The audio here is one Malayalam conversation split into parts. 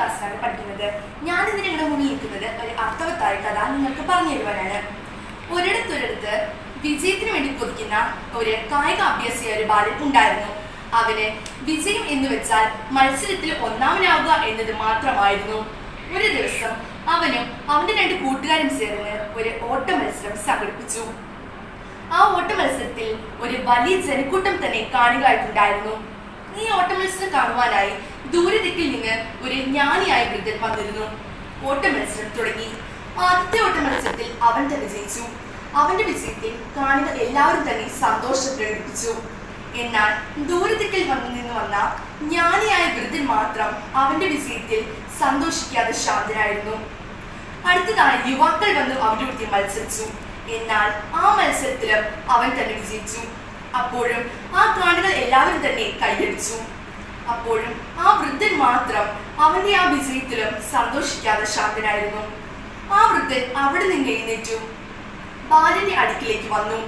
ക്ലാസ്സിലാണ് പഠിക്കുന്നത്. ഞാനിന്ന് നിങ്ങളുടെ മുന്നിൽ നിൽക്കുന്നത് ഒരു അർത്ഥവത്തായ കഥ നിങ്ങൾക്ക് പറഞ്ഞു തരുവാനാണ്. ഒരിടത്തൊരിടത്ത് വിജയത്തിന് വേണ്ടി കൊതിക്കുന്ന ഒരു കായിക അഭ്യാസിയായ ഒരു ബാലൻ ഉണ്ടായിരുന്നു. അവന് വിജയം എന്ന് വെച്ചാൽ മത്സരത്തിൽ ഒന്നാമനാവുക എന്നത് മാത്രമായിരുന്നു. ഒരു ദിവസം അവനും അവന്റെ 2 കൂട്ടുകാരും ചേർന്ന് ഒരു ഓട്ട മത്സരം സംഘടിപ്പിച്ചു. ആ ഓട്ട മത്സരത്തിൽ ഒരു വലിയ ജനക്കൂട്ടം തന്നെ കാണുകയായിട്ടുണ്ടായിരുന്നു. ഈ ഓട്ട മത്സരം കാണുവാനായി ദൂരദിക്കിൽ നിന്ന് ഒരു ജ്ഞാനിയായ വൃദ്ധൻ വന്നിരുന്നു. ഓട്ട മത്സരം തുടങ്ങി. ആദ്യത്തെ ഓട്ട മത്സരത്തിൽ അവൻ തന്നെ ജയിച്ചു. അവന്റെ വിജയത്തിൽ കാണികൾ എല്ലാവരും തന്നെ സന്തോഷം പ്രകടിപ്പിച്ചു. എന്നാൽ ദൂരദിക്കിൽ നിന്ന് വന്ന ജ്ഞാനിയായ വൃദ്ധൻ മാത്രം അവന്റെ വിജയത്തിൽ സന്തോഷിക്കാതെ ശാന്തനായിരുന്നു. അടുത്തതായി യുവാക്കൾ വന്ന് അവന്റെ അടുത്ത് മത്സരിച്ചു. എന്നാൽ ആ മത്സരത്തിലും അവൻ തന്നെ വിജയിച്ചു. അപ്പോഴും ആ കാണികൾ എല്ലാവരും തന്നെ കൈയടിച്ചു. അപ്പോഴും ആ വൃദ്ധൻ മാത്രം അവന്റെ ആ വിജയത്തിലും സന്തോഷിക്കാതെ ശാന്തനായിരുന്നു. ആ വൃദ്ധൻ അവിടെ നിന്ന് എഴുന്നേറ്റു ബാലന്റെ അടുക്കിലേക്ക് വന്നു.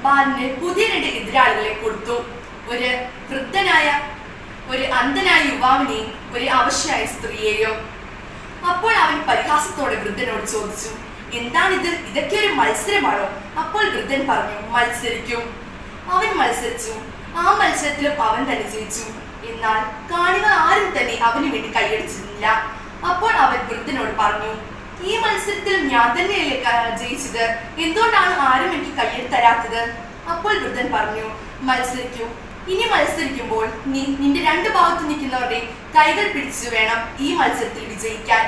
ബാലന് പുതിയ 2 എതിരാളികളെ കൊടുത്തു. ഒരു വൃദ്ധനായ ഒരു അന്ധനായ യുവാവിനെയും ഒരു അവശയായ സ്ത്രീയെയും. അപ്പോൾ അവൻ പരിഹാസത്തോടെ വൃദ്ധനോട് ചോദിച്ചു, എന്താണിത്? ഇതൊക്കെ ഒരു മത്സരമാണോ? അപ്പോൾ വൃദ്ധൻ പറഞ്ഞു, മത്സരിക്കും. അവൻ മത്സരിച്ചു. ആ മത്സരത്തിലും അവൻ തന്നെ ജയിച്ചു. എന്നാൽ കാണികൾ ആരും തന്നെ അവന് വേണ്ടി കൈയടിച്ചിരുന്നില്ല. അപ്പോൾ അവൻ വൃദ്ധനോട് പറഞ്ഞു, ഈ മത്സരത്തിൽ ഞാൻ തന്നെയല്ലേ ജയിച്ചത്, എന്തുകൊണ്ടാണ് ആരും എനിക്ക് കയ്യിൽ തരാത്തത്? അപ്പോൾ വൃദ്ധൻ പറഞ്ഞു, മത്സരിക്കൂ. ഇനി മത്സരിക്കുമ്പോൾ നിന്റെ 2 ഭാഗത്ത് നിൽക്കുന്നവരുടെ കൈകൾ പിടിച്ചു വേണം ഈ മത്സരത്തിൽ വിജയിക്കാൻ.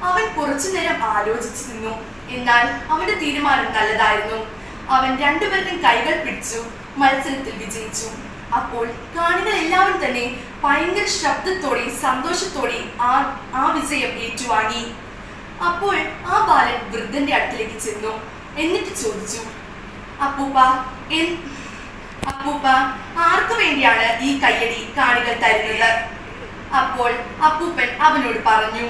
അവൻ കുറച്ചു നേരം ആലോചിച്ചു നിന്നു. എന്നാൽ അവന്റെ തീരുമാനം നല്ലതായിരുന്നു. അവൻ 2 പേരുടെയും കൈകൾ പിടിച്ചു മത്സരത്തിൽ വിജയിച്ചു. അപ്പോൾ കാണികൾ എല്ലാവരും തന്നെ ഭയങ്കര ശബ്ദത്തോടെയും സന്തോഷത്തോടെയും ആ വിജയം ഏറ്റുവാങ്ങി. അപ്പോൾ ആ ബാലൻ വൃദ്ധന്റെ അടുത്തിലേക്ക് ചെന്നു. എന്നിട്ട് ചോദിച്ചു, അപ്പൂപ്പ ആർക്കു വേണ്ടിയാണ് ഈ കയ്യടി കാണികൾ തരുന്നത്? അപ്പോൾ അപ്പൂപ്പൻ അവനോട് പറഞ്ഞു,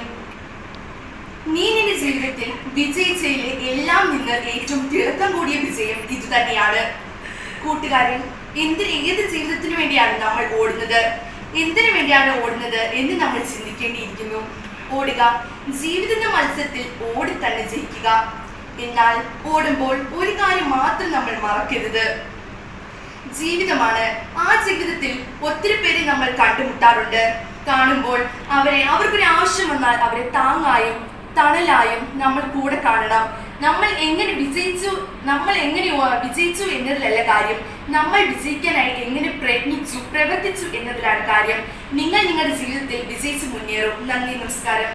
നീ നിന്റെ ജീവിതത്തിൽ വിജയിച്ചതിലെ എല്ലാം നിന്ന് ഏറ്റവും തിളക്കം കൂടിയ വിജയം ഇത് തന്നെയാണ്. കൂട്ടുകാരൻ, ഏത് ജീവിതത്തിനു വേണ്ടിയാണ് നമ്മൾ ഓടുന്നത്, എന്തിനു വേണ്ടിയാണ് ഓടുന്നത് എന്ന് നമ്മൾ ചിന്തിക്കേണ്ടിയിരിക്കുന്നു. ഓടുക, ജീവിതത്തിന്റെ മത്സരത്തിൽ ഓടി തന്നെ ജയിക്കുക. എന്നാൽ ഓടുമ്പോൾ ഒരു കാര്യം മാത്രം നമ്മൾ മറക്കരുത്, ജീവിതമാണ്. ആ ജീവിതത്തിൽ ഒത്തിരി പേരെ നമ്മൾ കണ്ടുമുട്ടാറുണ്ട്. കാണുമ്പോൾ അവർക്കൊരു ആവശ്യം വന്നാൽ അവരെ താങ്ങായും തണലായും നമ്മൾ കൂടെ കാണണം. നമ്മൾ എങ്ങനെ വിജയിച്ചു എന്നതിലല്ല കാര്യം, നമ്മൾ വിജയിക്കാനായി എങ്ങനെ പ്രവർത്തിച്ചു എന്നതിലാണ് കാര്യം. നിങ്ങൾ നിങ്ങളുടെ ജീവിതത്തിൽ വിജയിച്ചു മുന്നേറും. നന്ദി, നമസ്കാരം.